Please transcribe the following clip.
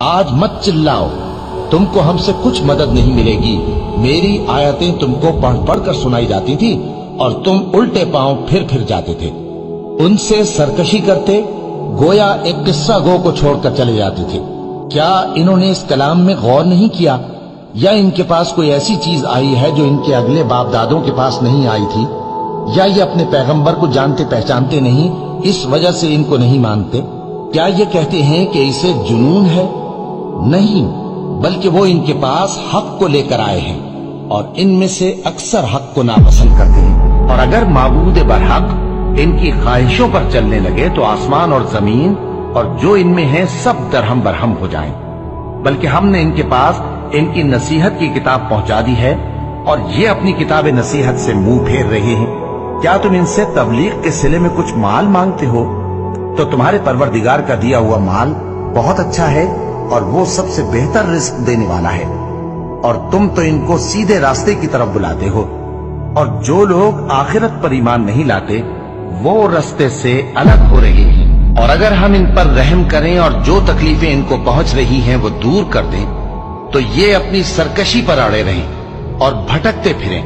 آج مت چلاؤ، تم کو ہم سے کچھ مدد نہیں ملے گی۔ میری آیتیں تم کو پڑھ پڑھ کر سنائی جاتی تھی اور تم الٹے پاؤں پھر جاتے تھے، ان سے سرکشی کرتے، گویا ایک قصہ گو کو چھوڑ کر چلے جاتے تھے۔ کیا انہوں نے اس کلام میں غور نہیں کیا؟ یا ان کے پاس کوئی ایسی چیز آئی ہے جو ان کے اگلے باپ دادوں کے پاس نہیں آئی تھی؟ یا یہ اپنے پیغمبر کو جانتے پہچانتے نہیں، اس وجہ سے ان کو نہیں مانتے؟ کیا یہ کہتے ہیں کہ اسے جنون ہے؟ نہیں، بلکہ وہ ان کے پاس حق کو لے کر آئے ہیں، اور ان میں سے اکثر حق کو ناپسند کرتے ہیں۔ اور اگر معبود برحق ان کی خواہشوں پر چلنے لگے تو آسمان اور زمین اور جو ان میں ہیں سب درہم برہم ہو جائیں۔ بلکہ ہم نے ان کے پاس ان کی نصیحت کی کتاب پہنچا دی ہے، اور یہ اپنی کتاب نصیحت سے منہ پھیر رہے ہیں۔ کیا تم ان سے تبلیغ کے صلے میں کچھ مال مانگتے ہو؟ تو تمہارے پروردگار کا دیا ہوا مال بہت اچھا ہے، اور وہ سب سے بہتر رزق دینے والا ہے، اور تم تو ان کو سیدھے راستے کی طرف بلاتے ہو۔ اور جو لوگ آخرت پر ایمان نہیں لاتے وہ راستے سے الگ ہو رہے ہیں۔ اور اگر ہم ان پر رحم کریں اور جو تکلیفیں ان کو پہنچ رہی ہیں وہ دور کر دیں تو یہ اپنی سرکشی پر اڑے رہیں اور بھٹکتے پھریں۔